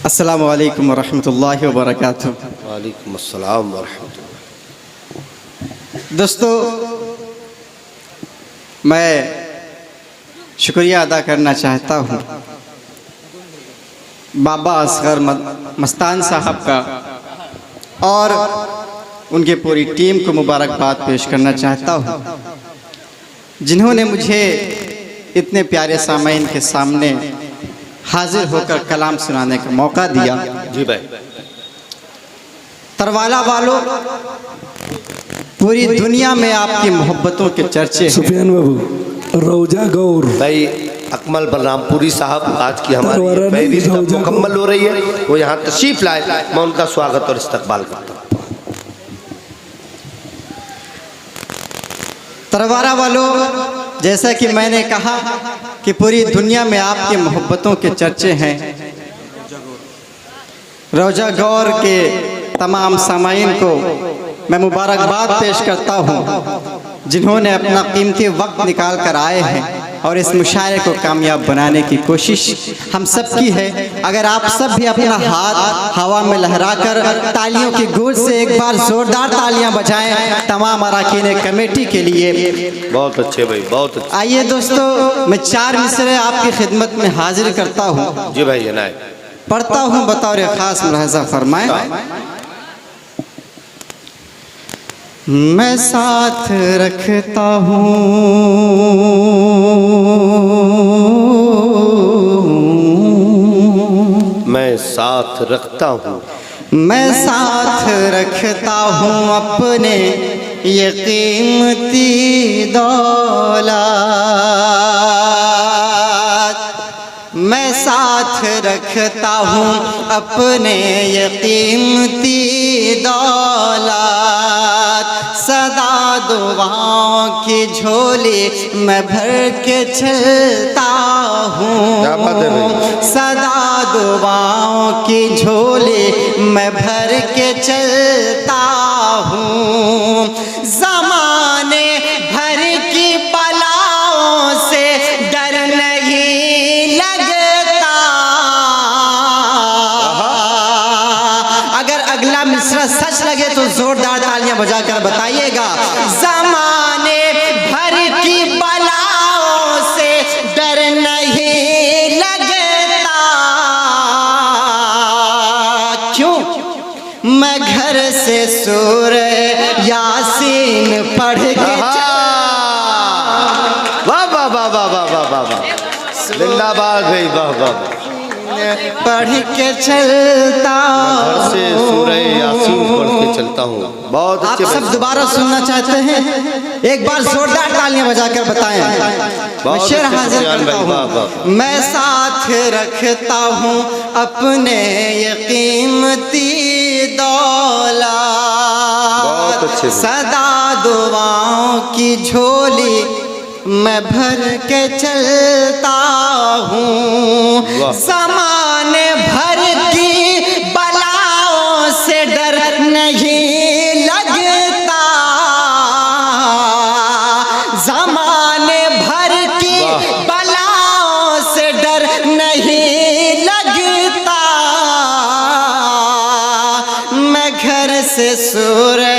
अस्सलामु अलैकुम वरहमतुल्लाहि वबरकातुहू। वालेकुम अस्सलाम वरहमतुल्लाह। दोस्तों, मैं शुक्रिया अदा करना चाहता हूँ बाबा असगर मस्तान साहब का और उनके पूरी टीम को मुबारकबाद पेश करना चाहता हूँ जिन्होंने मुझे इतने प्यारे सामाईन के सामने हाजिर होकर कलाम सुनाने का मौका दिया। जी भाई। तरवाला वालों, पूरी दुनिया में आपकी मोहब्बतों के चर्चे हैं। सुफियान बाबू, रौजा गौर भाई अकमल बलरामपुरी साहब आज की हमारी पहली रिजल्ट मुकम्मल हो रही है, वो यहाँ तशरीफ लाए, मैं उनका स्वागत और इस्तकबाल करता हूँ। तरवारा वालों, जैसा कि मैंने कहा कि पूरी दुनिया में आपकी मोहब्बतों के चर्चे हैं, रौजा गौर के तमाम सामाईन को मैं मुबारकबाद पेश करता हूं जिन्होंने अपना कीमती वक्त निकाल कर आए हैं और इस मुशायरे को कामयाब बनाने की कोशिश हम सब की है। अगर आप सब भी अपना हाथ हवा में लहराकर तालियों की गूंज से एक बार जोरदार तालियां बजाएं तमाम अरकान कमेटी के लिए। बहुत अच्छे भाई, बहुत अच्छे। आइए दोस्तों, मैं 4 मिसरे आपकी खिदमत में हाजिर करता हूँ, जी भाई इनायत पढ़ता हूँ, बतौर खास मुलाहजा फरमाएं। मैं साथ रखता हूँ मैं साथ रखता हूँ मैं साथ रखता हूँ अपने ये कीमती दौलत। मैं साथ रखता हूँ अपने ये कीमती दौलत। सदा दुआओं की झोली मैं भर के चलता हूँ। सदा दुआओं की झोली मैं भर के चलता हूँ। ज़माने भर की बलाओं से डर नहीं लगता। अगर अगला मिसरा सच लगे तो जोरदार तालियां बजाकर बताइएगा। ज़माने भर की बलाओं से डर नहीं लगता। क्यों? मैं घर से सूरह यासीन पढ़ के वाह वाह वाह वाह वाह वाह वाह वाह, जिंदाबाद भाई, वाह वाह। पढ़ के चलता घर से सूरह यासीन पढ़ के चलता हूँ। बहुत आप अच्छे सब भाई। दोबारा सुनना चाहते हैं? एक बार जोरदार तालियां बजाकर बताएं। मैं शेर हाजिर करता हूँ। मैं साथ रखता हूँ अपने ये कीमती दौलत। सदा दुआओं की झोली मैं भर के चलता हूँ। ज़माने भर की बलाओं से डर नहीं लगता। ज़माने भर की बलाओं से डर नहीं लगता। मैं घर से सूरह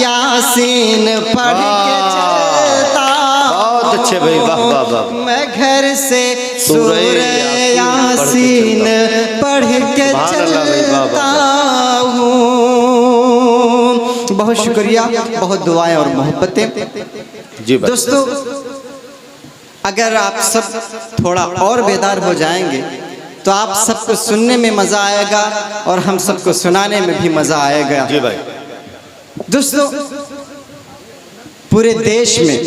यासीन पढ़ के चलता। बहुत अच्छे भाई, वाह वाह वाह। मैं घर से सूरह यासीन पढ़ के चलता हूँ। बहुत शुक्रिया, बहुत दुआएं और मोहब्बतें। जी भाई। दोस्तों, अगर आप सब थोड़ा और बेदार हो जाएंगे तो आप सबको सुनने में मज़ा आएगा और हम सबको सुनाने में भी मज़ा आएगा। जी भाई। दोस्तों, पूरे देश में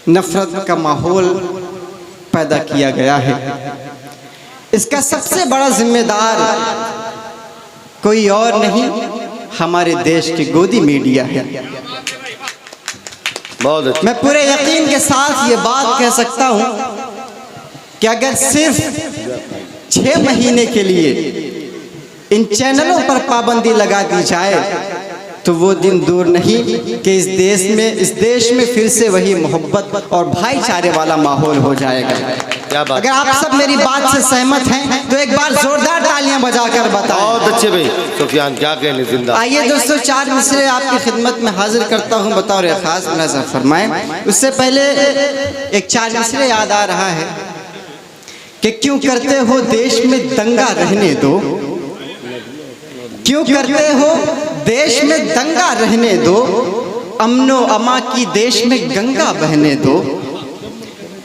नफरत का माहौल पैदा किया गया है। इसका सबसे बड़ा जिम्मेदार कोई और नहीं, हमारे देश की गोदी मीडिया है। बहुत अच्छे। मैं पूरे यकीन के साथ ये बात कह सकता हूँ कि अगर सिर्फ 6 महीने के लिए इन चैनलों पर पाबंदी लगा दी जाए तो वो दिन दूर नहीं कि इस देश में फिर से वही मोहब्बत और भाईचारे वाला माहौल हो जाएगा। क्या बात। अगर आप सब मेरी बात से सहमत हैं तो एक बार जोरदार बजाकर बताएं। बहुत अच्छे भाई सुफियान, क्या कहने जिंदा। आइए दोस्तों, 4 मिसरे आपकी खिदमत में हाजिर करता हूँ, बतौर खास नजर फरमाएं। उससे पहले एक 4 मिसरे याद आ रहा है कि क्यों करते हो देश में दंगा रहने दो, क्यों करते हो देश में दंगा रहने दो, अमनो अमा की देश में गंगा बहने दो।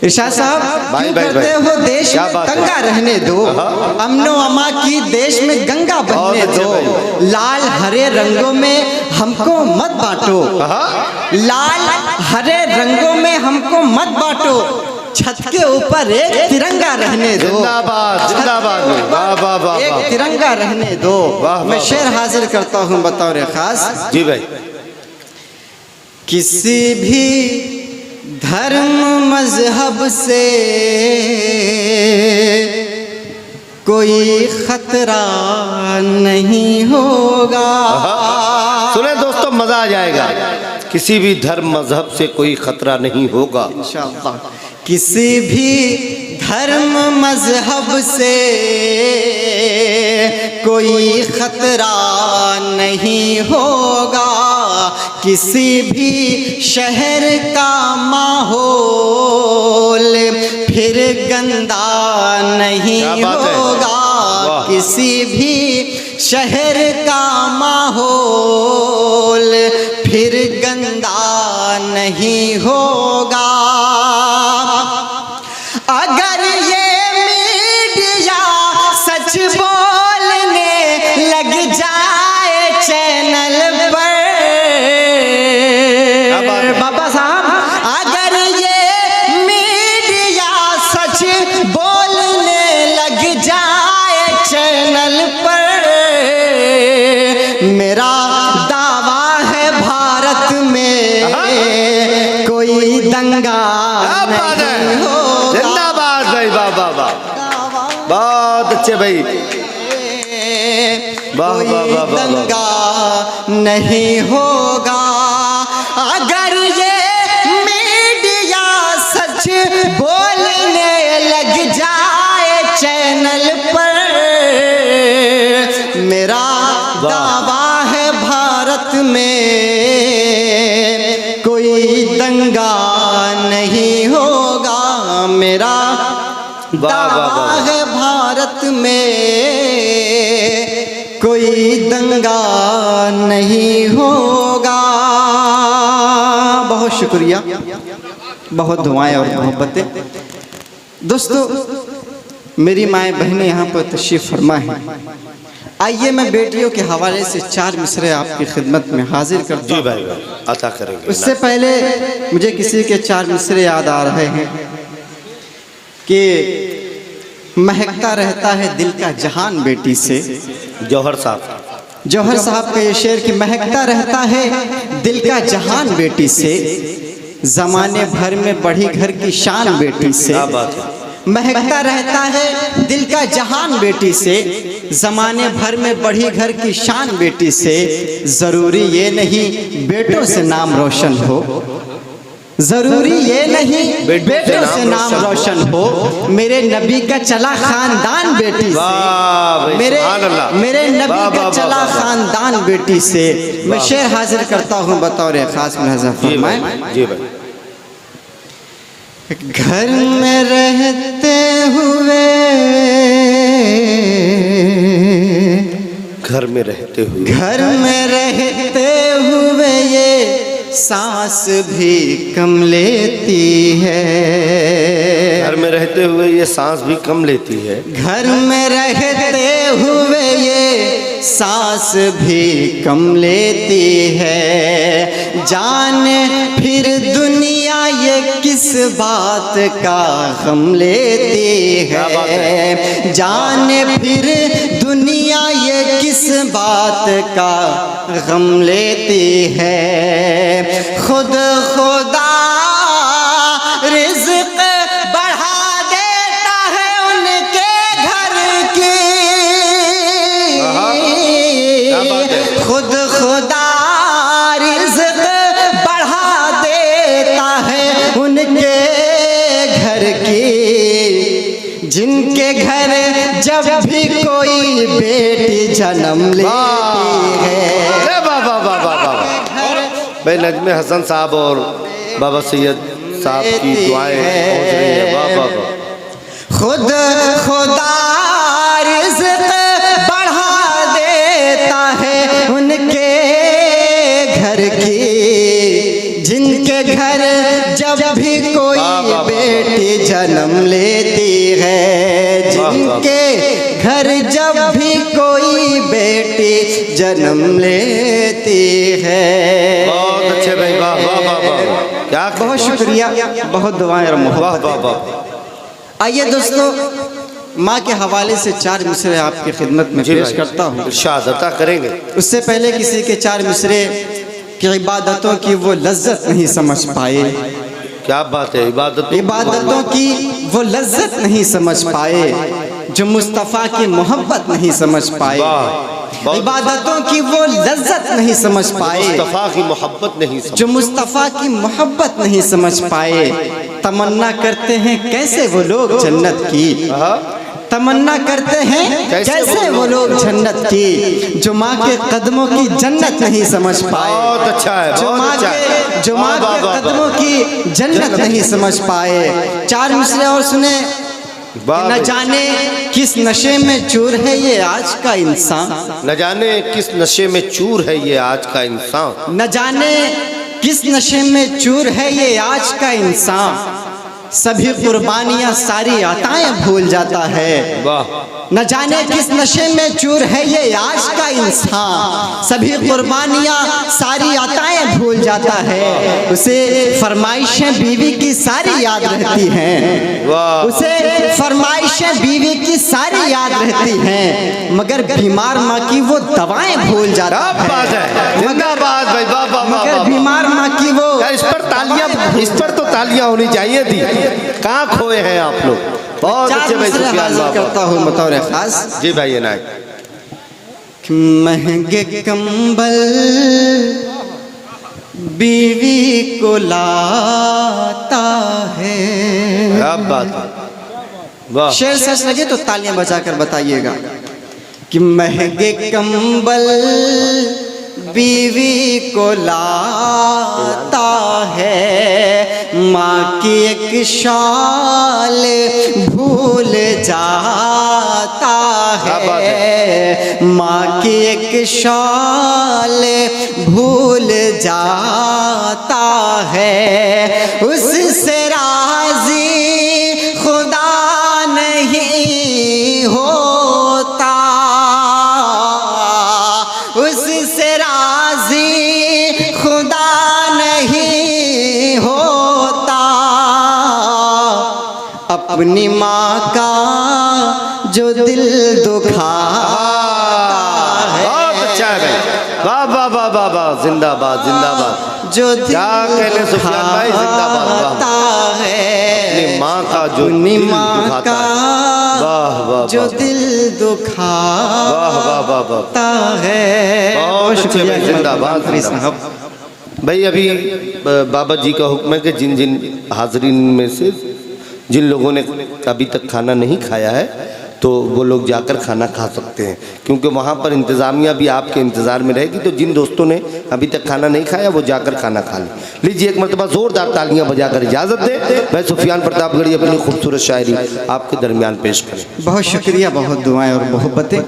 इरशाद साहब, क्यों करते हो देश में दंगा रहने दो, अमनो अमा की देश में गंगा बहने दो। लाल हरे रंगों में हमको मत बांटो, लाल हरे रंगों में हमको मत बांटो, छत के ऊपर एक तिरंगा रहने दो। जिंदाबाद जिंदाबाद, वाह वाह वाह, एक तिरंगा रहने दो। मैं शेर हाजिर करता हूँ बतौर खास। जी भाई। किसी भी धर्म मजहब से कोई खतरा नहीं होगा। सुने दोस्तों, मजा आ जाएगा। किसी भी धर्म मजहब से कोई खतरा नहीं होगा इंशाअल्लाह। किसी भी धर्म मजहब से कोई खतरा नहीं होगा, किसी भी शहर का माहौल फिर गंदा नहीं होगा, किसी भी शहर का माहौल फिर गंदा नहीं होगा। अगर ये मीडिया सच बोलने लग जाए चैनल पर, बाबा साहब, अगर ये मीडिया सच बोलने लग जाए चैनल पर, मेरा दावा है भारत में कोई दंगा नहीं होगा। जिंदाबाद भाई, वाह वाह वाह, बहुत अच्छे भाई, कोई दंगा नहीं होगा। अगर ये मीडिया सच बोलने लग जाए चैनल पर, मेरा दावा है भारत में कोई दंगा नहीं होगा। मेरा दावा है भारत में कोई दंगा नहीं होगा। बहुत शुक्रिया, बहुत दुआएं और मोहब्बतें। दोस्तों, मेरी माएँ बहनें यहाँ पर तशरीफ़ फरमा है। आइए मैं बेटियों के हवाले से 4 मिसरे आपकी खिदमत में हाजिर करता हूँ। जी भाई, अता करेंगे। उससे पहले मुझे किसी के 4 मिसरे याद आ रहे हैं कि महकता रहता है दिल का जहान बेटी से। जौहर साहब, जौहर साहब का ये शेर कि महकता रहता है दिल का जहान बेटी से, जमाने भर में बढ़ी घर की शान बेटी से। क्या बात है। महकता रहता है दिल का जहान बेटी से, जमाने भर में बढ़ी घर की शान बेटी से। जरूरी ये नहीं बेटों से नाम रोशन हो, जरूरी ये नहीं बेटों से नाम रोशन हो, मेरे नबी का चला खानदान बेटी से, मेरे नबी का चला खानदान बेटी से। मैं शेर हाजिर करता हूँ बतौर खास मुलाज़ा फरमाएं। जी भाई। घर में रहते हुए, घर में रहते हुए, घर में रहते हुए ये सांस भी कम लेती है। घर में रहते हुए ये सांस भी कम लेती है। घर में रहते हुए ये सांस भी कम लेती है। जाने फिर दुनिया ये किस बात का गम लेती है। जाने फिर दुनिया ये किस बात का गम लेती है। खुद खुदा रिज़्क़ बढ़ा देता है उनके घर की, खुद खुदा रिज़्क़ बढ़ा देता है उनके घर की। जिनके घर जब भी कोई बेटी जन्म लेती है। वाह वाह वाह वाह भाई नजमे हसन साहब और बाबा सैयद साहब की दुआएं पहुंच रही है। वाह वाह वाह। खुद खुदा रिज़्क़ बढ़ा देता है उनके घर की, जिनके घर जब भी कोई बेटी जन्म लेती है, जिनके घर जब भी कोई बेटी जन्म लेती है। बहुत अच्छे भाई, वाह वाह वाह वाह, क्या बहुत शुक्रिया, बहुत दुआएं और मोहब्बत। वाह वाह वाह। आइए दोस्तों, माँ के हवाले से 4 मिसरे आपकी खिदमत में पेश करता हूँ। इरशाद अता करेंगे। उससे पहले किसी के 4 मिसरे की इबादतों की वो लज्जत नहीं समझ पाए, क्या बात है, इबादतों की वो लज्जत नहीं समझ पाए, जो मुस्तफ़ा की मोहब्बत नहीं समझ पाए, इबादतों की वो लज्जत नहीं समझ पाए, मुस्तफ़ा की मोहब्बत नहीं समझ, जो मुस्तफ़ा की मोहब्बत नहीं समझ पाए। तमन्ना करते हैं कैसे वो लोग जन्नत की, तमन्ना करते हैं कैसे वो लोग जन्नत की, जो माँ के कदमों की जन्नत नहीं समझ पाए। बहुत अच्छा है, जो माँ के कदमों की जन्नत नहीं समझ पाए। 4 मिसरे और सुने। न जाने किस नशे में चूर है ये आज का इंसान, न जाने किस नशे में चूर है ये आज का इंसान, न जाने किस नशे में चूर है ये आज का इंसान, सभी कुर्बानियां सारी अताएं भूल जाता है। न जाने किस नशे में चूर है ये आज का इंसान, सभी कुर्बानियां सारी अताएं भूल जाता है। उसे फरमाइशें बीवी की सारी याद रहती हैं, उसे फरमाइशें बीवी की सारी याद रहती हैं, मगर बीमार माँ की वो दवाएं भूल जाता है। जिंदाबाद भाई, वाह वाह वाह। मगर बीमार माँ की वो, इस पर तालियां, इस पर तो तालियां होनी चाहिए थी। कहाँ खोए हैं आप लोग। बहुत अच्छे भाई, हाजिर करता हूँ बतौर खास। जी भाई इनायत। महंगे कंबल बीवी को लाता है। क्या बात है, वाह। शेर सच लगे तो तालियां बजाकर बताइएगा कि महंगे कंबल बीवी को लाता है, माँ की एक शाल भूल जाता है, माँ की एक शाल भूल जाता है। उससे राज़ी खुदा नहीं होता, उससे राज़ी खुदा नहीं होता, अपनी माँ का जो दिल दुखाता है। बहुत अच्छा है भाई, वाह वाह वाह वाह वाह, जिंदाबाद जिंदाबाद। जो दिल क्या कहने सुफियान भाई, जिंदाबाद। वाह, है माँ का जो दिल दुखाता है। वाह वाह, जो दिल दुखाता है। बहुत अच्छे भाई, जिंदाबाद। भाई अभी बाबा जी का हुक्म है कि जिन जिन हाजरीन में से जिन लोगों ने अभी तक खाना नहीं खाया है तो वो लोग जाकर खाना खा सकते हैं, क्योंकि वहाँ पर इंतज़ामिया भी आपके इंतज़ार में रहेगी। तो जिन दोस्तों ने अभी तक खाना नहीं खाया वो जाकर खाना खा लें। लीजिए एक मरतबा ज़ोरदार तालियां बजाकर इजाज़त दें। मैं सुफियान प्रतापगढ़ी अपनी खूबसूरत शायरी आपके दरमियान पेश करें। बहुत शुक्रिया, बहुत दुआएं और मोहब्बतें।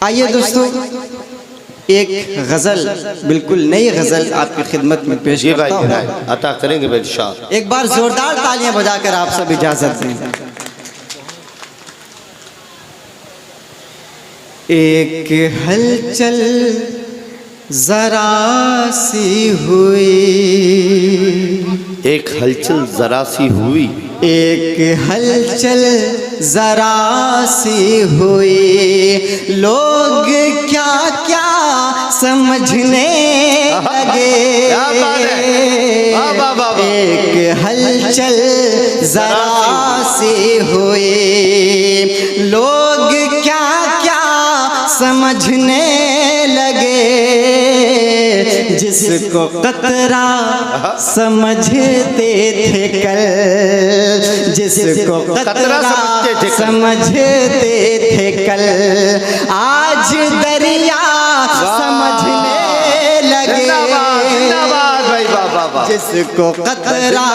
आइए दोस्तों, एक गज़ल, बिल्कुल नई गज़ल आपकी खिदमत में पेश करता हूँ। अता करेंगे बेशक। एक बार जोरदार तालियां बजाकर आप सब इजाज़त दें। एक हलचल जरा सी हुई, एक हलचल जरा सी हुई, एक हलचल जरा सी हुई, लोग क्या क्या समझने लगे। एक हलचल जरा सी हुई, लोग क्या क्या समझने लगे, जिस जिसको कतरा समझते थे कल, जिसको कतरा समझते थे कल, आज दरिया समझने लगे। जिसको कतरा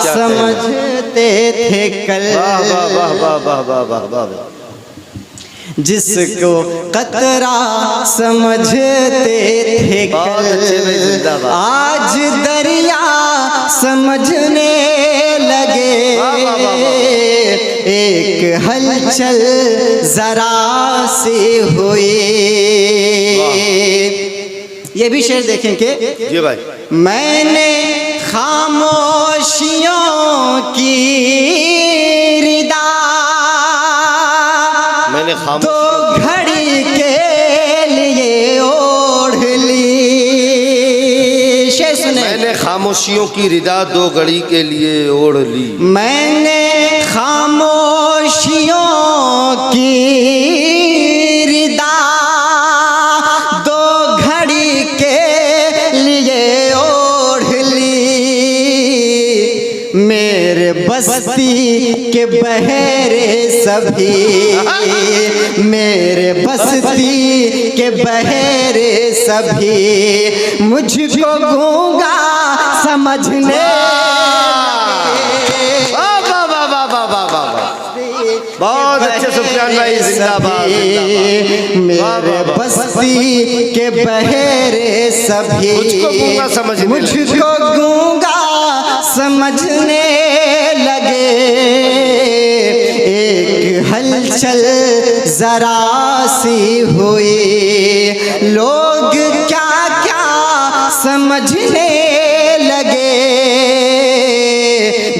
समझते थे कल, जिसको कतरा समझते थे कल, आज दरिया समझने लगे। एक हलचल जरा सी हुई। ये भी शेर देखें कि जी भाई, मैंने खामोशियों की रिदा दो घड़ी के लिए ओढ़ ली। शेर सुने। मैंने खामोशियों की रिदा दो घड़ी के लिए ओढ़ ली। मैंने खामोशियों की रिदा दो घड़ी के लिए ओढ़ ली। मेरे बस्ती के बहरे सभी, मेरे बस्ती के बहरे सभी मुझको गूंगा समझने। बहुत अच्छे सुफियान भाई, जिंदाबाद। मेरे बस्ती के बहरे सभी मुझको गूंगा समझने लगे। एक हलचल जरा सी हुई, लोग क्या क्या समझने लगे।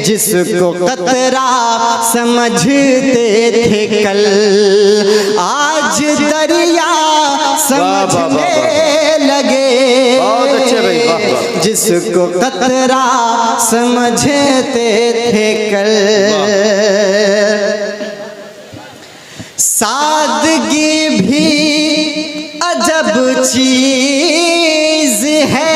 जिसको कतरा समझते थे कल, आज दरिया समझने लगे। बहुत अच्छे भाई, वाह वाह। जिसको कतरा समझते थे कल, सादगी भी अजब चीज है।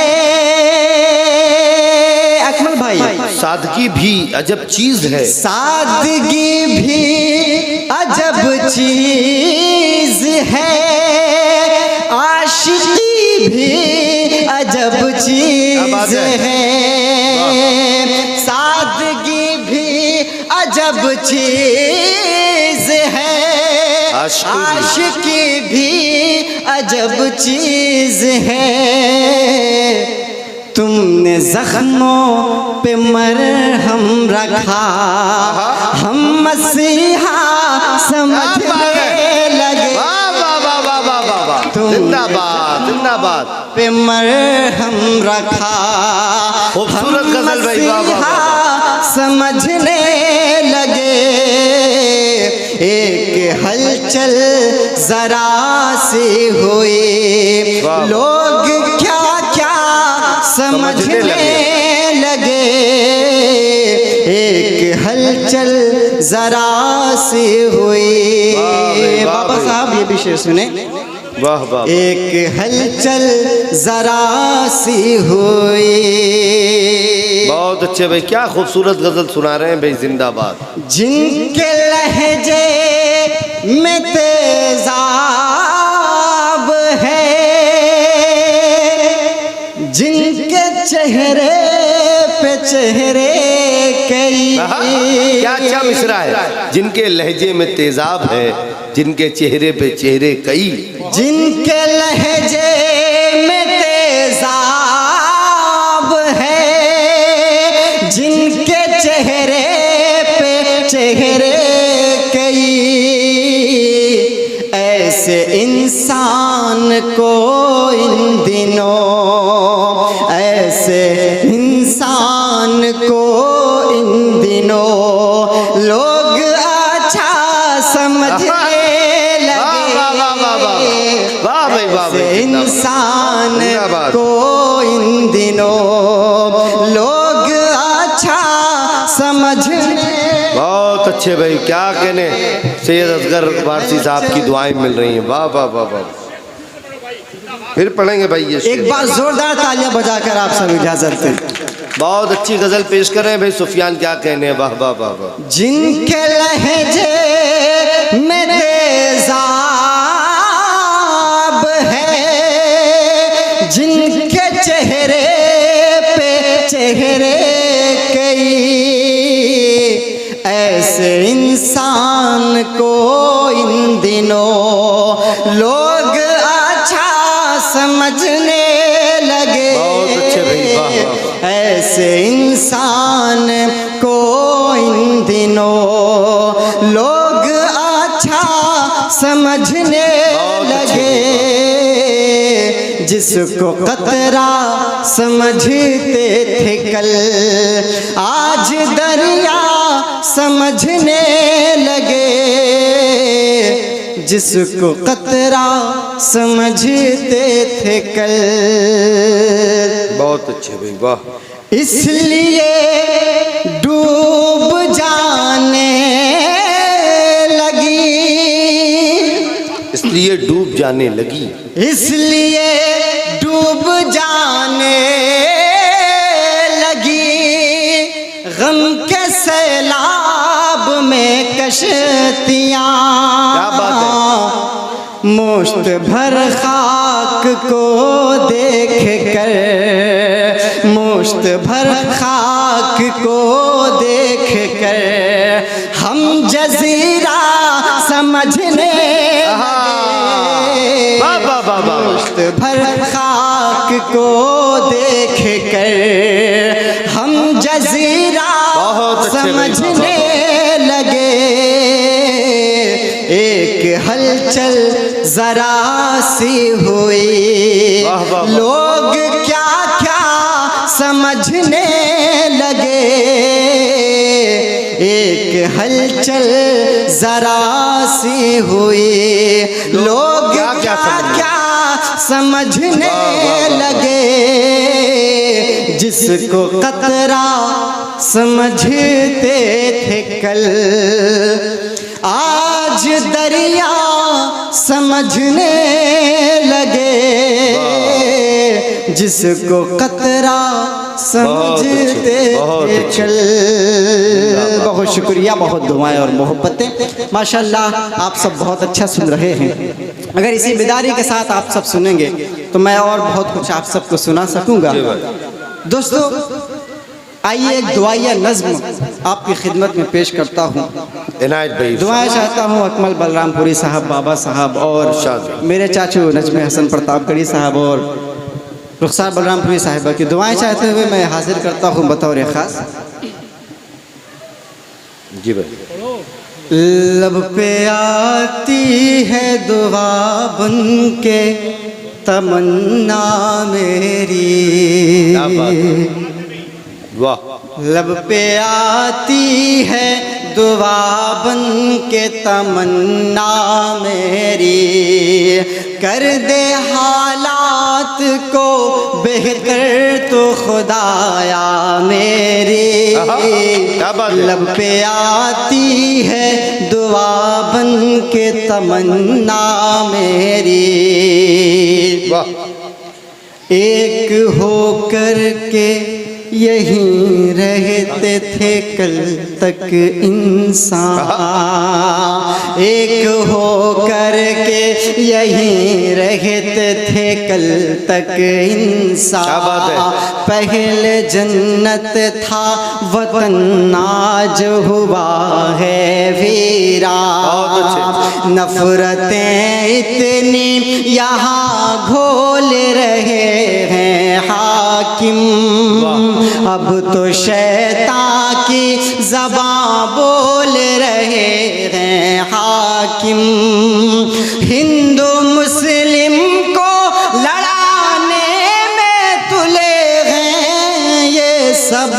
अकमल भाई, सादगी भी अजब चीज है। सादगी भी अजब चीज है, आशिकी भी अजब चीज है। सादगी भी अजब चीज है, आशिकी भी अजब चीज है। तुमने जख्मों पे मरहम रखा, हम मसीहा समझने लगे। जिंदाबाद जिंदाबाद। पे मरहम रखा, खूबसूरत गजल भाई, वाह वाह। समझने लगे। एक हलचल जरा सी हुई, लोग क्या क्या समझने लगे। एक हलचल जरा सी हुई। बाबा साहब ये भी शेर सुने। वाह वाह। एक हलचल जरा सी हुई। बहुत अच्छे भाई, क्या खूबसूरत गजल सुना रहे हैं भाई, जिंदाबाद। जिनके लहजे में तेजाब है, जिनके चेहरे पे चेहरे कई। क्या अच्छा मिसरा है। जिनके लहजे में तेजाब है, जिनके चेहरे पे चेहरे कई। जिनके लहजे में तेजाब है, जिनके चेहरे पे चेहरे कई। ऐसे इंसान को इन दिनों, ऐसे इंसान को इन दिनों लोग अच्छा समझने लगे। इंसान को इन दिनों लोग अच्छा समझने। बहुत अच्छे भाई, क्या कहने। सैयद असगर वारसी साहब की दुआएं मिल रही हैं। वाह वाह वाह वाह। फिर पढ़ेंगे भाई ये शेर। एक बार जोरदार तालियां बजाकर आप सब इजाजत दें। बहुत अच्छी गजल पेश कर रहे हैं भाई सुफियान, क्या कहने हैं, वाह वाह वाह वाह। जिनके लहजे में तेजाब है, जिनके चेहरे पे चेहरे कई, ऐसे इंसान को इन दिनों लोग अच्छा समझने लगे। बहुत अच्छे भाई, वाह वाह। ऐसे इंसान को इन दिनों लोग अच्छा समझने लगे। जिसको कतरा समझते थे कल, आज दरिया समझने लगे। जिसको कतरा समझते थे कल। बहुत अच्छे भाई, वाह। इसलिए डूब जाने लगी, इसलिए डूब जाने लगी, इसलिए डूब जाने लगी। गम के सैलाब में कश्तियाँ, क्या बात है। मुश्त भर खाक को देख कर, मुश्त भर खाक को देख कर हम जजीरा समझने लगे। मुश्त भर खाक को देख कर हम जजीरा समझने लगे। एक हलचल जरा सी हुई, लोग क्या क्या समझने लगे। एक हलचल जरा सी हुई, लोग क्या क्या समझने लगे। जिसको कतरा समझते थे कल, आज दरिया समझने लगे। जिसको कतरा समझते थे कल। बहुत शुक्रिया, बहुत दुआएं और मोहब्बतें। माशाल्लाह आप सब बहुत अच्छा सुन रहे हैं। अगर इसी बेदारी के साथ आप सब सुनेंगे तो मैं और बहुत कुछ आप सबको सुना सकूंगा। दोस्तों आइए एक दुआया नज़्म आपकी खिदमत में पेश करता हूँ। इनायत भाई दुआएं चाहता हूँ अकमल बलरामपुरी साहब, बाबा साहब और मेरे चाचू नजमे हसन प्रतापगढ़ी साहब और रुखसार बलरामपुरी साहिबा की दुआएं चाहते हुए मैं हाजिर करता हूँ बतौर ख़ास। जी भाई। लब पे आती है दुआ बन के तमन्ना मेरी, वाह। लब पे आती है दुआ बन के तमन्ना मेरी। कर दे हालात को बेहतर तो खुदाया मेरी। लब पे आती है दुआ बन के तमन्ना मेरी। एक हो कर के यहीं रहते थे कल तक इंसान। एक हो कर के यहीं रहते थे कल तक इंसान। पहले जन्नत था वतन आज हुआ है वीरान। नफरतें इतनी यहाँ घोल रहे हैं हाकिम। अब तो शैतान की ज़बां बोल रहे हैं हाकिम। हिंदू मुस्लिम को लड़ाने में तुले हैं ये सब।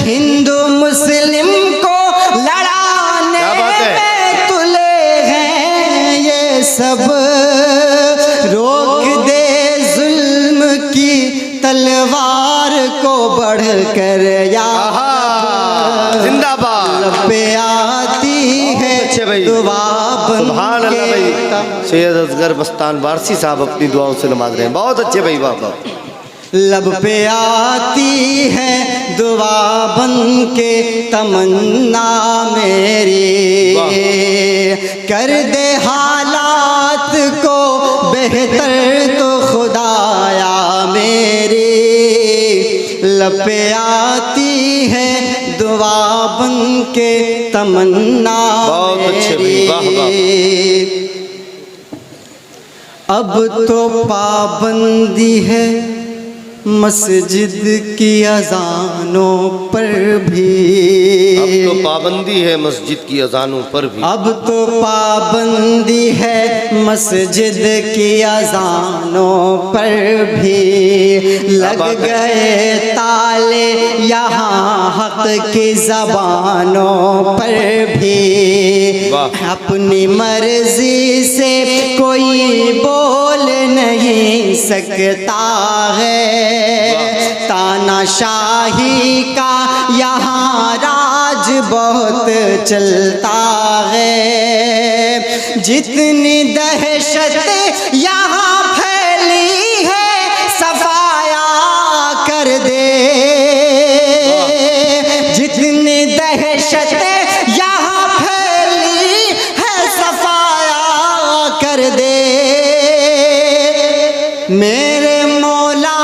हिंदू मुस्लिम को लड़ाने में तुले हैं ये सब। रोक दे जुल्म की तलवार को बढ़ कर या जिंदाबाद। लब पे आती है दुआ बन सुभान अल्लाह भाई। सैयद असगर मस्तान वारसी साहब अपनी दुआओं से नमाज रहे हैं, बहुत अच्छे भाई, वाह वाह। लब पे आती है दुआ बन के तमन्ना मेरी, कर दे हालात को बेहतर तो खुदाया मेरी। लब पे आती है दुआ बन के तमन्ना बहुत अच्छे भाई, वाह मेरी। अब तो पाबंदी है मस्जिद की अजानों पर भी, अब तो पाबंदी है मस्जिद की अजानों पर भी। अब तो पाबंदी है मस्जिद की अजानों पर भी। लग गए ताले यहाँ हक की ज़बानों पर भी। अपनी मर्जी से कोई बोल नहीं सकता है, तानाशाही का यहाँ राज बहुत चलता है। जितनी दहशत यहाँ फैली है सफाया कर दे, जितनी दहशत यहाँ फैली है सफाया कर दे। मेरे मौला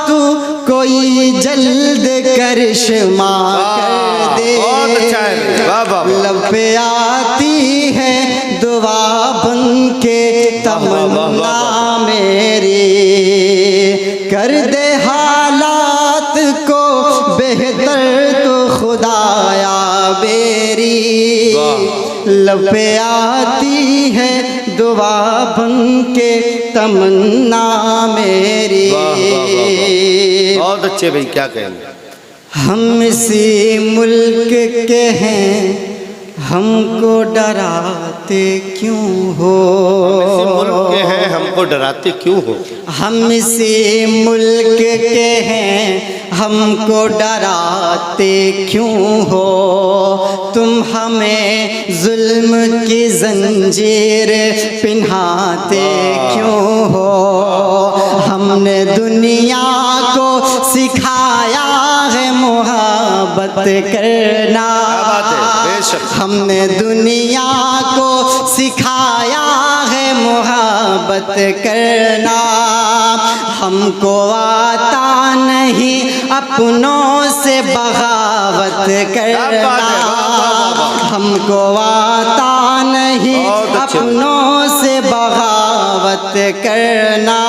तू कोई जल्द करिश्मा कर दे। बहुत अच्छा है, वाह वाह। लब पे आती है दुआ बन के तमन्ना मेरी, कर दे हालात को बेहतर तो खुदाया मेरी। लब पे आती है दुआ बन के तमन्ना मेरी। बहुत अच्छे भाई, क्या कहेंगे। हम इसी मुल्क के हैं, हमको डराते क्यों हो। हम इसी मुल्क के हैं, हमको डराते क्यों हो। हम इसी मुल्क के हैं, हमको डराते क्यों हो। तुम हमें जुल्म की जंजीर पिन्हाते क्यों हो। हमने दुनिया को सिखाया है मोहब्बत करना, हमने दुनिया को सिखाया है मोहब्बत करना। हमको आता नहीं अपनों से बगावत करना, हमको आता नहीं अपनों से बगावत करना।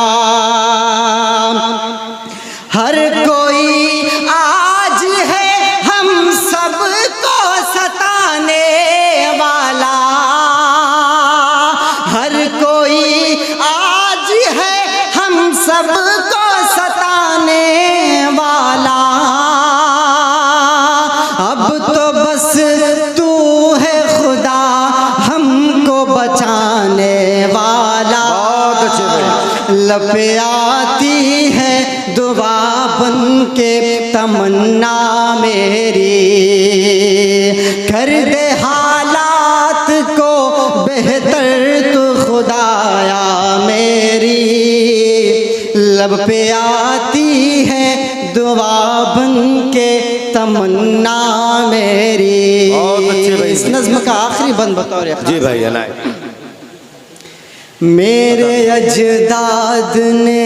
हर कोई आज है हम सबको सताने वाला, हर कोई आज है हम सबको सताने वाला। अब तो बस तू है खुदा हमको बचाने वाला। लब पे आती है दुआ बन के तमन्ना मेरी, कर दे हालात को बेहतर तो खुदाया मेरी। लब पे आती है दुआ बन के तमन्ना मेरी। इस नज़्म का आखिरी बंद बतौर जी भाई अनाय। मेरे अजदाद ने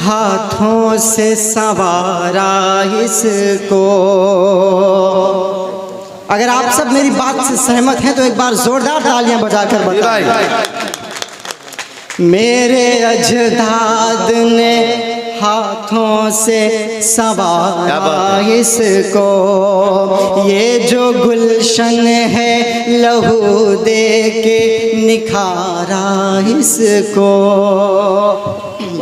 हाथों से संवारा इसको। अगर आप सब मेरी बात से सहमत हैं तो एक बार जोरदार तालियां बजाकर बताएं। मेरे अजदाद ने हाथों से संवारा इसको, ये जो गुलशन है लहू दे के निखारा इसको।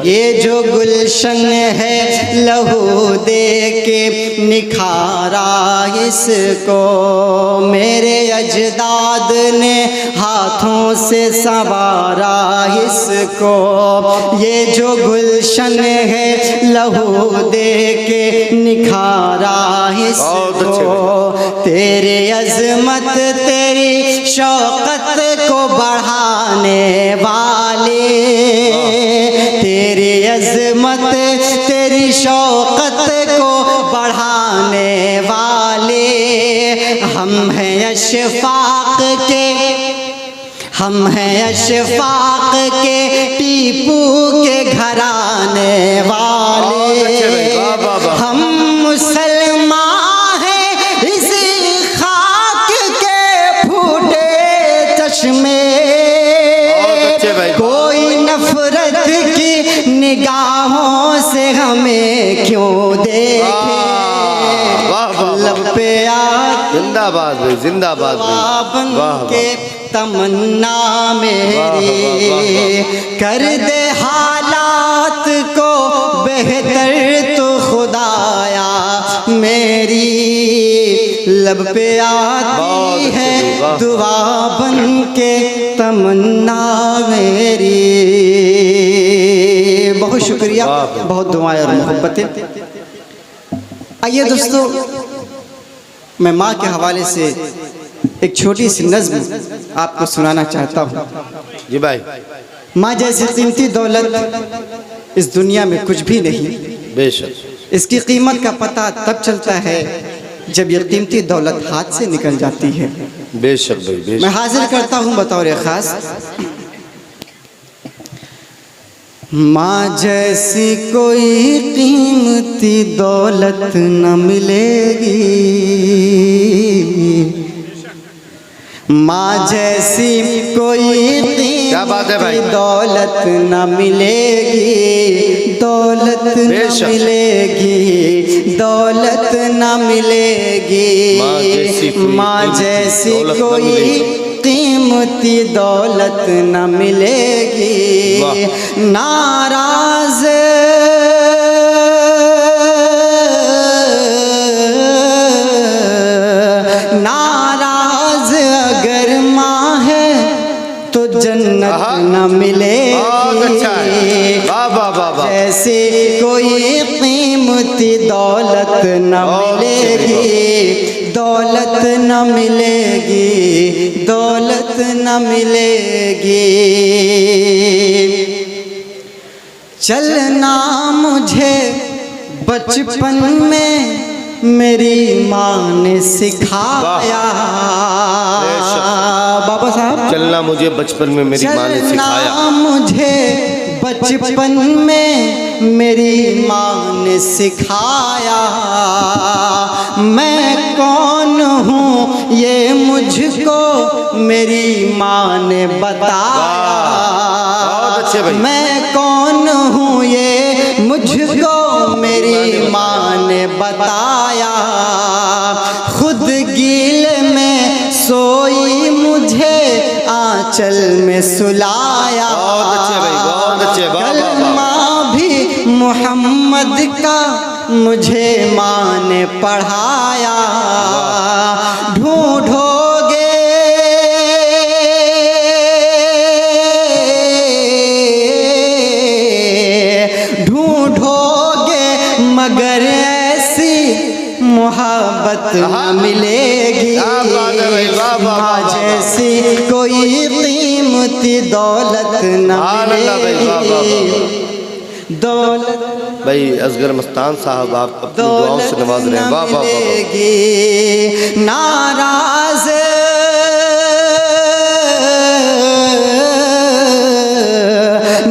ये जो गुलशन है लहू दे के निखारा इसको। मेरे अजदाद ने हाथों से संवारा इसको। ये जो गुलशन है लहू दे के निखारा इसको। तेरे अजमत तेरी शौकत को बढ़ा बढ़ाने वाले, तेरी अजमत तेरी शौकत को बढ़ाने वाले, हम हैं अशफाक के, हम हैं अशफाक के, टीपू के घराने वाले, हम मुसलमान हैं इसी खाक के फूटे चश्मे, कोई नफरत की निगाहों से हमें क्यों देखे, लब पे जिंदाबाद भाई, जिंदाबाद भाई, वाह के तमन्ना मेरी, कर दे हालात को बेहतर तो खुदाया मेरी, लब पे आती है दुआ बन के तमन्ना मेरी। बहुत शुक्रिया, बहुत दुआएं और मोहब्बतें। आइए दोस्तों, मैं माँ के हवाले से एक छोटी सी नज़्म आपको सुनाना चाहता हूँ। जी भाई। माँ जैसी कीमती दौलत इस दुनिया में कुछ भी नहीं। बेशक। इसकी कीमत का पता तब चलता है जब ये कीमती दौलत हाथ से निकल जाती है। बेशक भाई, बेशक। मैं हाजिर करता हूँ बतौर खास, माँ जैसी कोई कीमती दौलत न मिलेगी, माँ जैसी कोई कीमती दौलत न मिलेगी, दौलत न मिलेगी, दौलत न मिलेगी, माँ जैसी कोई कीमती दौलत न मिलेगी। नाराज नाराज अगर माँ है तो जन्नत न मिलेगी, जैसे कोई कीमती दौलत न मिलेगी, दौलत न मिलेगी, दौलत न मिलेगी। चलना मुझे बचपन में मेरी माँ ने सिखाया, बाबा साहब। चलना मुझे बचपन में मेरी माँ ने सिखाया, चलना मुझे बचपन में मेरी माँ ने सिखाया, मैं कौन हूँ ये मुझको मेरी माँ ने बताया, मैं कौन हूँ ये मुझको मेरी माँ ने बताया, खुद गीले में सोई मुझे आंचल में सुलाया, कलमा भी मोहम्मद का मुझे माँ ने पढ़ाया, ढूंढोगे ढूंढोगे मगर ऐसी मोहब्बत न मिलेगी, माँ जैसी कोई कीमती दौलत न मिलेगी, दौलत भाई। असगर मस्तान साहब आप अपनी दुआओं से नवाज रहे हैं। वाह वाह वाह। नाराज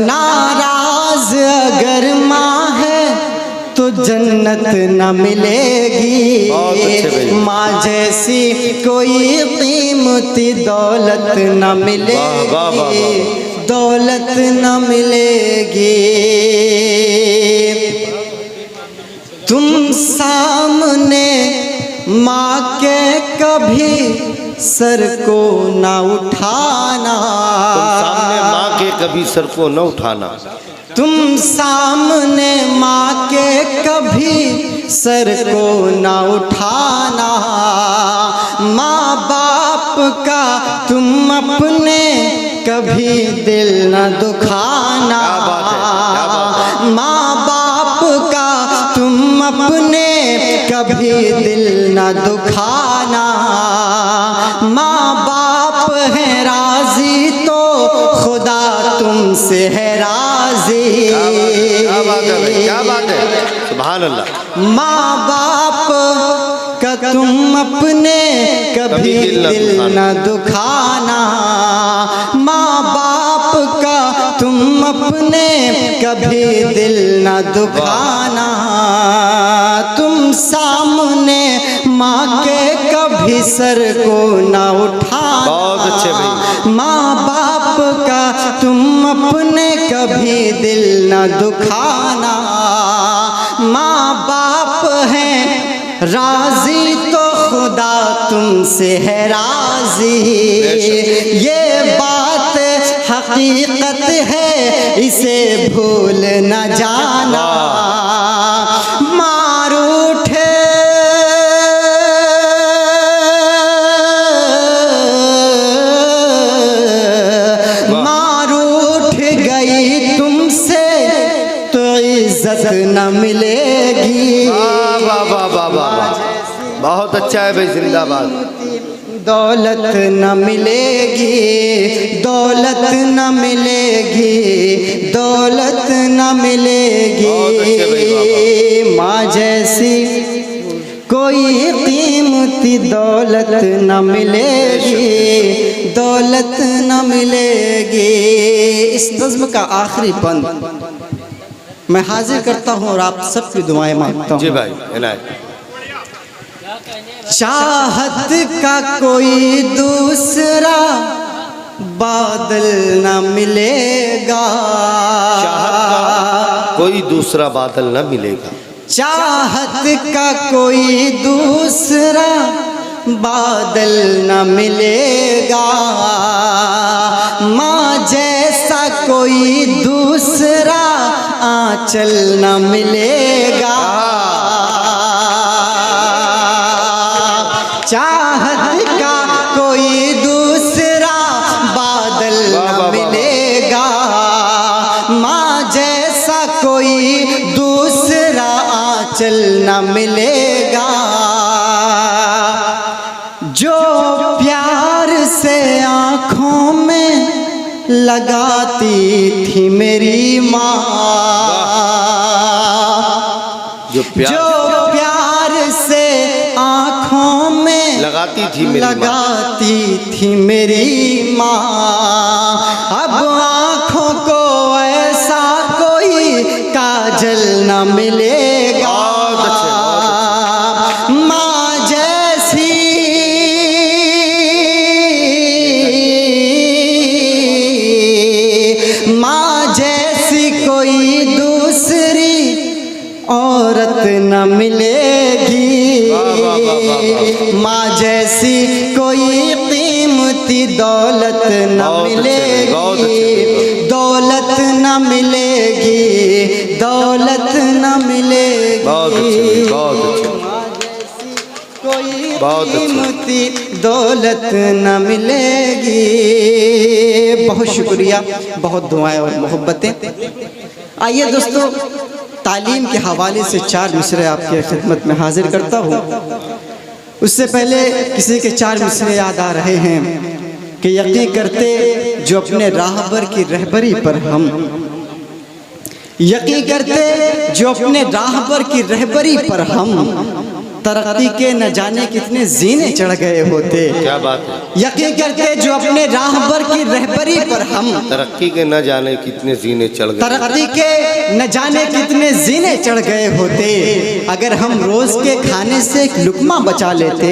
नाराज अगर माँ है तो जन्नत न मिलेगी, माँ जैसी कोई कीमती दौलत न मिलेगी, दौलत न मिलेगी। तुम सामने माँ के कभी सर को ना उठाना, तुम सामने माँ के कभी सर को न उठाना, तुम सामने माँ के कभी सर को ना उठाना, माँ बाप का तुम अपने कभी दिल न दुखाना, माँ बाप का तुम अपने कभी दिल न दुखाना, माँ बाप है राजी तो तुमसे है राजी। क्या बात है भाई, क्या बात है, सुभान अल्लाह। माँ बाप का तुम अपने कभी दिल न दुखाना, माँ बाप का तुम अपने कभी दिल न दुखाना, तुम सामने माँ के कभी सर को न उठाना। बहुत अच्छे भाई। माँ बाप का तुम अपने कभी दिल न दुखाना, माँ बाप हैं राजी तो खुदा तुमसे है राजी। ये बात हकीकत है, इसे भूल न जाना। मार उठे मार उठ गई तुमसे तो इज्जत न मिलेगी। वाह वाह वाह वाह, बहुत अच्छा है भाई, जिंदाबाद। दौलत न मिलेगी, दौलत न मिलेगी, दौलत न मिलेगी। माँ जैसी कोई कीमती दौलत न मिलेगी, दौलत न मिलेगी। इस नज़्म का आखिरी बंद मैं हाजिर करता हूँ और आप सबकी दुआएं मांगता हूँ। जी भाई इनायत। चाहत का कोई दूसरा बादल न मिलेगा, चाहत का कोई दूसरा बादल न मिलेगा, चाहत का कोई दूसरा बादल न मिलेगा। माँ जैसा कोई दूसरा आंचल न मिलेगा। चाहत का कोई दूसरा बादल न मिलेगा, माँ जैसा कोई दूसरा आंचल न मिलेगा। जो प्यार से आँखों में लगाती थी मेरी माँ, जो प्यार से आँखों में लगाती थी मेरी माँ, अब आँखों को ऐसा कोई काजल न मिलेगा। माँ जैसी कोई दूसरी औरत न मिलेगी। माँ जैसी कोई कीमती दौलत न मिलेगी, दौलत न मिलेगी, दौलत न मिलेगी। कोई कीमती दौलत न मिलेगी। बहुत शुक्रिया, बहुत दुआएं और मोहब्बतें। आइए दोस्तों, तालीम के हवाले से 4 मिसरे आपकी खिदमत में हाजिर करता हूँ। उससे पहले किसी के 4 मिसरे याद आ रहे हैं कि यकीन करते जो अपने राहबर की रहबरी पर हम, यकीन करते जो अपने राहबर की रहबरी पर हम तरक्की के न जाने कितने जीने चढ़ गए होते। क्या बात है। यकीन करते जो अपने राहबर की रहबरी पर हम तरक्की के न जाने कितने जीने चढ़ गए, तरक्की के न जाने कितने जीने चढ़ गए होते। अगर हम रोज के खाने से एक लुकमा बचा लेते,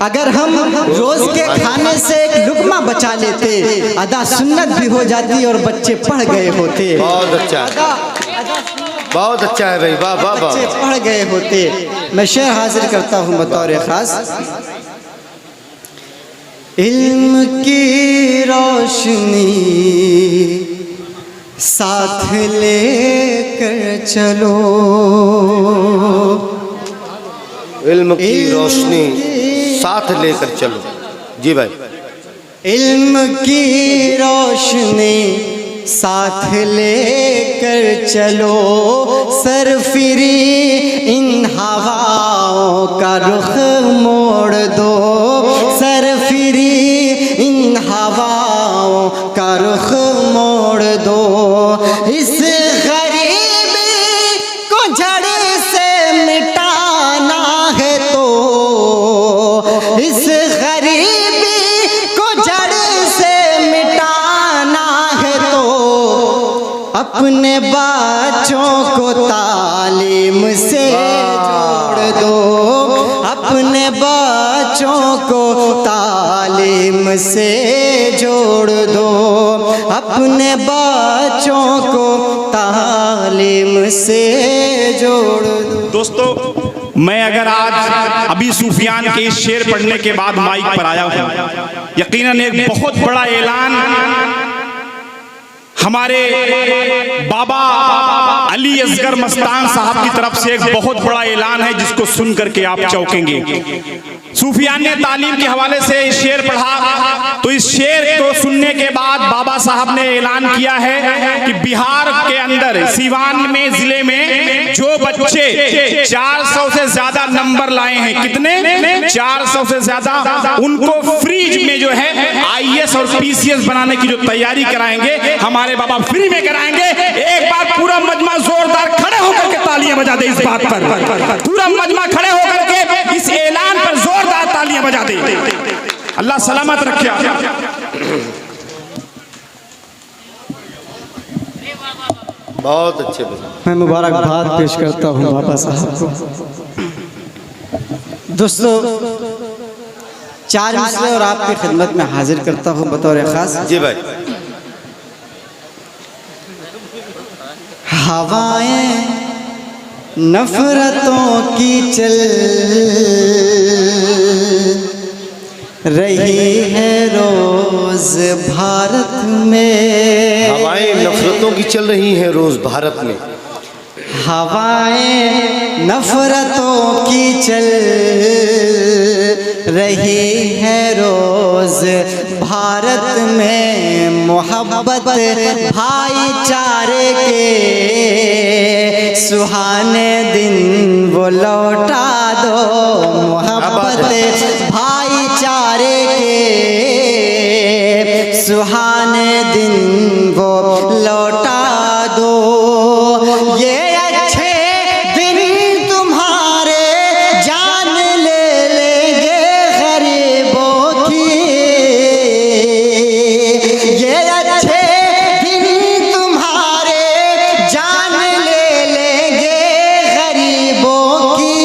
अगर हम रोज के खाने से एक लुकमा बचा लेते, अदा सुन्नत भी हो जाती और बच्चे पढ़ गए होते। बहुत अच्छा, बहुत अच्छा है भाई, वाह वाह वाह, बच्चे पढ़ गए होते। मैं शेर हाजिर करता हूँ बतौर खास। इल्म की रोशनी साथ लेकर चलो, इल्म की रोशनी साथ लेकर चलो। जी भाई। इल्म की रोशनी साथ लेकर चलो, सरफिरी इन हवाओं का रुख मोड़ दो, सरफिरी इन हवाओं का का रुख मोड़ दो, इस गरीबी को जड़ से मिटाना है तो, इस गरीबी को जड़ से मिटाना है तो, अपने बच्चों को तालीम से जोड़ दो, अपने बच्चों को तालीम से जोड़ दो, अपने बच्चों को तालीम से जोड़ दो। दोस्तों, मैं अगर आज अभी सूफियान के इस शेर पढ़ने के बाद माइक पर आया हूं, यकीनन एक बहुत बड़ा ऐलान हमारे बाबा अली असगर मस्तान साहब की तरफ से एक बहुत बड़ा ऐलान है, जिसको सुन करके आप चौंकेंगे। सूफियान ने तालीम के हवाले से इस शेर पढ़ा, तो इस शेर को सुनने के बाद बाबा साहब ने ऐलान किया है कि बिहार के अंदर सीवान में जिले में जो बच्चे 400 से ज्यादा नंबर लाए हैं, कितने 400 से ज्यादा, उनको फ्रीज में जो है IAS और PCS बनाने की जो तैयारी कराएंगे हमारे बाबा, फ्री में कराएंगे। एक बार पूरा मजमा जोरदार खड़े होकर के तालियां बजा दे इस बात पर, पूरा मजमा खड़े होकर के इस ऐलान पर जोरदार तालियां बजा दे। अल्लाह सलामत रखे। बहुत अच्छे। मैं मुबारकबाद पेश करता हूँ बाबा साहब को। दोस्तों, 4 मिसरे और आपकी खिदमत में हाजिर करता हूँ बतौर खास। जी भाई। हवाएं नफरतों की चल रही है रोज भारत में, हवाएं नफरतों की चल रही हैं रोज भारत में, हवाएं नफरतों की चल रही है रोज भारत में, मोहब्बत भाईचारे के सुहाने दिन वो लौटा दो, मोहब्बत भाईचारे के सुहाने दिन वो लौटा दो, ये अच्छे दिन तुम्हारे जान ले लेंगे गरीबों की, ये अच्छे दिन तुम्हारे जान ले लेंगे गरीबों की,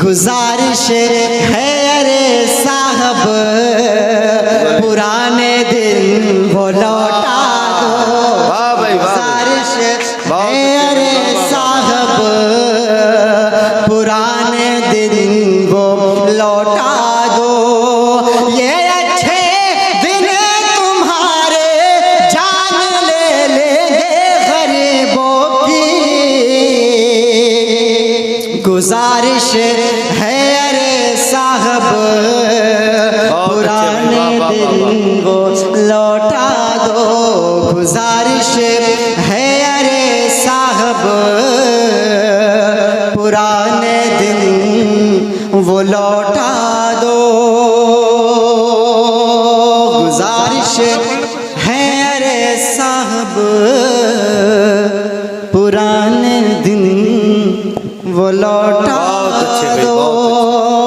गुजारिश है अरे साहब पुराने दिन वो लौटा दो, गुजारिश है अरे साहब पुराने दिन वो लौटा दो, ये अच्छे दिन तुम्हारे जान ले लेंगे गरीबों की, गुजारिश है अरे साहब पुराने दिन वो लौटा दो, गुजारिश है अरे साहब पुराने दिन वो लौटा दो, गुजारिश है अरे साहब पुराने दिन वो लौटा दो।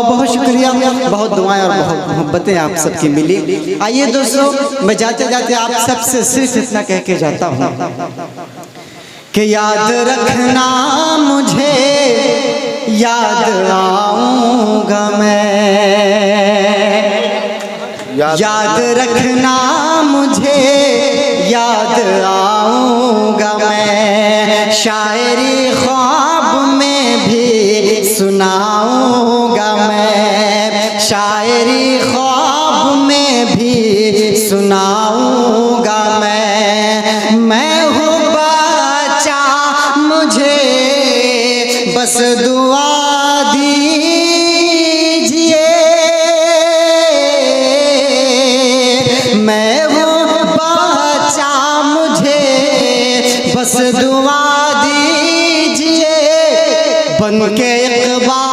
बहुत शुक्रिया, बहुत दुआएं और बहुत मोहब्बतें आप सबकी मिली। आइए दोस्तों, मैं जाते जाते आप सबसे सिर्फ इतना कह के जाता हूँ कि याद रखना मुझे याद आऊँगा मैं, याद रखना मुझे याद आऊँगा मैं, शायरी ख्वाब में भी सुनाऊँगा मैं, शायरी ख्वाब में भी सुनाऊँगा मैं हूँ बच्चा मुझे बस दुआ दीजिए, मैं हूँ बच्चा मुझे बस दुआ दीजिए, बन के इक़बाल